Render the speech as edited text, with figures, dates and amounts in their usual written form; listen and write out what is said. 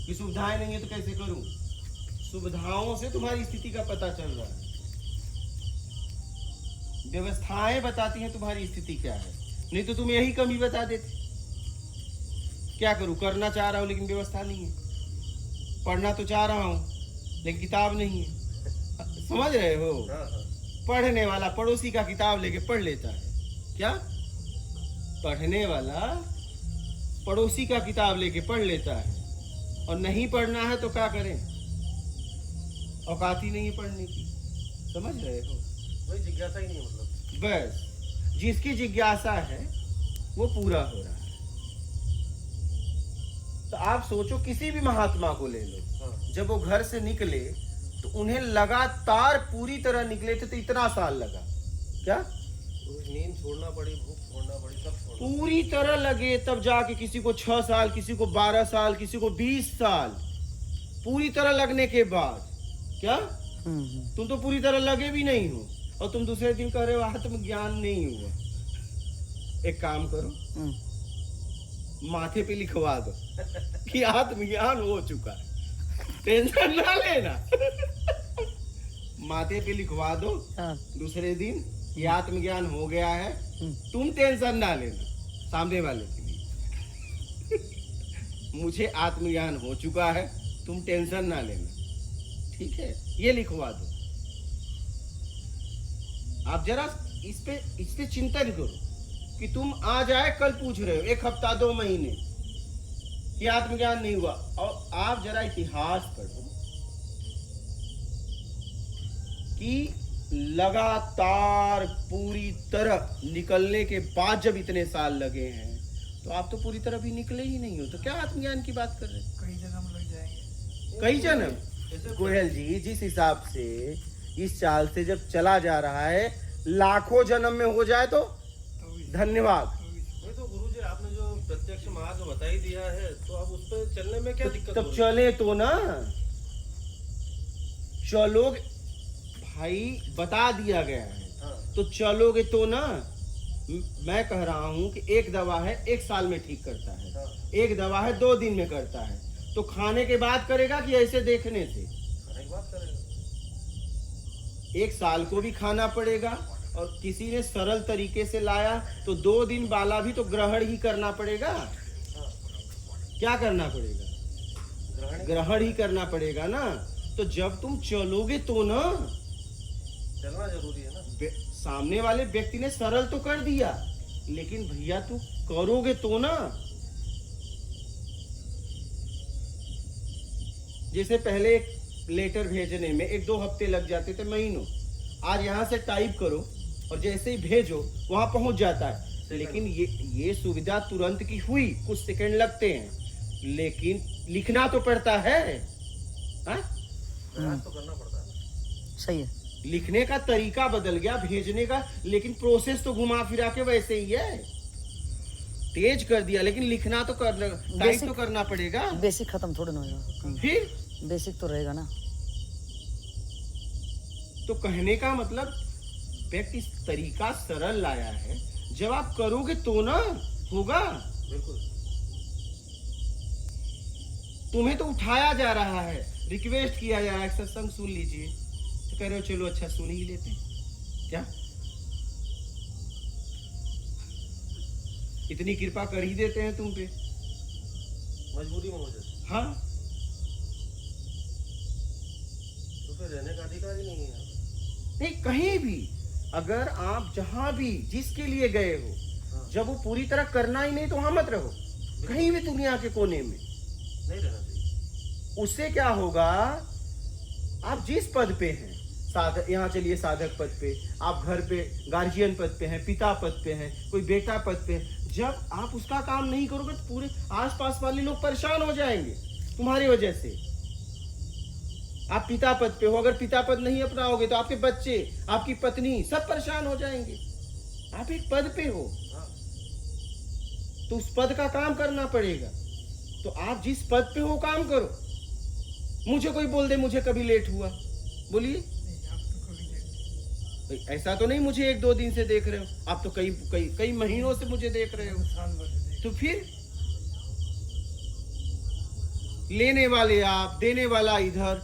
कि सुविधाएं नहीं है तो कैसे करूं? सुविधाओं से तुम्हारी स्थिति का पता चल रहा है, व्यवस्थाएं बताती हैं तुम्हारी स्थिति क्या है, नहीं तो तुम यही कमी बता देते। क्या करूं? करना चाह रहा हूं लेकिन व्यवस्था नहीं है, पढ़ना तो चाह रहा हूं लेकिन किताब नहीं है। समझ रहे हो? पढ़ने वाला पड़ोसी का किताब लेके पढ़ लेता है। क्या? पढ़ने वाला पड़ोसी का किताब लेके पढ़ लेता है, और नहीं पढ़ना है तो क्या करें? औकात ही नहीं है पढ़ने की। समझ रहे हो? कोई जिज्ञासा ही नहीं है मतलब। बस जिसकी जिज्ञासा है वो पूरा हो रहा है। तो आप सोचो, किसी भी महात्मा को ले लो, जब वो घर से निकले तो उन्हें लगातार पूरी तरह निकले थे तो इतना साल लगा। क्या? नींद छोड़ना पड़ी, भूख छोड़ना पड़ी, सब छोड़ना पूरी तरह लगे, तब जाके किसी को 6 साल, किसी को 12 साल, किसी को 20 साल पूरी तरह लगने के बाद। क्या? तुम तो पूरी तरह लगे भी नहीं हो और तुम दूसरे दिन कह रहे हो आत्मज्ञान नहीं हुआ। एक काम करो, माथे पे लिखवा दो कि आत्मज्ञान हो चुका है, टेंशन ना लेना। माथे पे लिखवा दो दूसरे दिन कि आत्मज्ञान हो गया है, तुम टेंशन ना लेना सामने वाले के लिए। मुझे आत्मज्ञान हो चुका है, तुम टेंशन ना लेना। ठीक है, ये लिखवा दो। आप जरा इस पे चिंतन करो कि तुम आज आए कल पूछ रहे हो, 1 हफ्ता 2 महीने कि आत्मज्ञान नहीं हुआ, और आप जरा इतिहास पढ़ो कि लगातार पूरी तरह निकलने के बाद जब इतने साल लगे हैं तो आप तो पूरी तरह भी निकले ही नहीं हो, तो क्या आत्मज्ञान की बात कर रहे हैं? कई जन्म लग जाएंगे। कई जन्म? गोयल जी, जिस हिसाब से इस चाल से जब चला जा रहा है, लाखों जन्म में हो जाए तो धन्यवाद। नहीं तो गुरुजी आपने जो प्रत्यक्ष मार्ग बता ही दिया है, तो अब उस पर चलने में क्या दिक्कत? तब चले तो ना, चलोगे भाई, बता दिया गया है तो चलोगे तो ना। मैं कह रहा हूं कि एक दवा है 1 साल में ठीक करता है, एक दवा है 2 दिन में करता है, तो खाने के बाद करेगा कि ऐसे देखने से? खाने के बाद करेगा। 1 साल को भी खाना पड़ेगा, और किसी ने सरल तरीके से लाया तो 2 दिन वाला भी तो ग्रहण ही करना पड़ेगा। क्या करना पड़ेगा? ग्रहण ही करना पड़ेगा ना। तो जब तुम चलोगे तो ना, चलना जरूरी है ना। सामने वाले व्यक्ति ने सरल तो कर दिया, लेकिन भैया तू करोगे तो ना। जैसे पहले एक लेटर भेजने में 1-2 हफ्ते लग जाते थे, महीनों। आज यहाँ से टाइप करो और जैसे ही भेजो वहां पहुंच जाता है। लेकिन ये सुविधा तुरंत की हुई, कुछ सेकंड लगते हैं, लेकिन लिखना तो पड़ता है। प्रयास तो करना पड़ता है। सही है। लिखने का तरीका बदल गया, भेजने का, लेकिन प्रोसेस तो घुमा फिरा के वैसे ही है। तेज कर दिया, लेकिन लिखना तो टाइप तो करना पड़ेगा। बेसिक खत्म थोड़ा ना होगा, फिर बेसिक तो रहेगा ना। तो कहने का मतलब व्यक्ति तरीका सरल लाया है, जब आप करोगे तो ना होगा। बिल्कुल। तुम्हें तो उठाया जा रहा है, रिक्वेस्ट किया जा रहा है, सत्संग सुन लीजिए, तो कह रहे हो चलो अच्छा सुन ही लेते हैं। क्या इतनी कृपा कर ही देते हैं तुम पे? मजबूरी में हो जाती। हाँ, तो फिर रहने का अधिकार ही नहीं है। नहीं, कहीं भी अगर आप जहां भी जिसके लिए गए हो, जब वो पूरी तरह करना ही नहीं तो वहां मत रहो, कहीं भी दुनिया के कोने में नहीं रहना चाहिए। उससे क्या होगा? आप जिस पद पे हैं, साधक, यहाँ चलिए साधक पद पे, आप घर पे गार्जियन पद पे हैं, पिता पद पे हैं, कोई बेटा पद पे है, जब आप उसका काम नहीं करोगे तो पूरे आसपास वाले लोग परेशान हो जाएंगे तुम्हारी वजह से। आप पिता पद पे हो, अगर पिता पद नहीं अपनाओगे तो आपके बच्चे, आपकी पत्नी सब परेशान हो जाएंगे। आप एक पद पे हो तो उस पद का काम करना पड़ेगा। तो आप जिस पद पे हो काम करो। मुझे कोई बोल दे मुझे कभी लेट हुआ, बोलिए। ऐसा तो नहीं मुझे 1-2 दिन से देख रहे हो, आप तो कई महीनों से मुझे देख रहे हो। तो फिर लेने वाले आप, देने वाला इधर,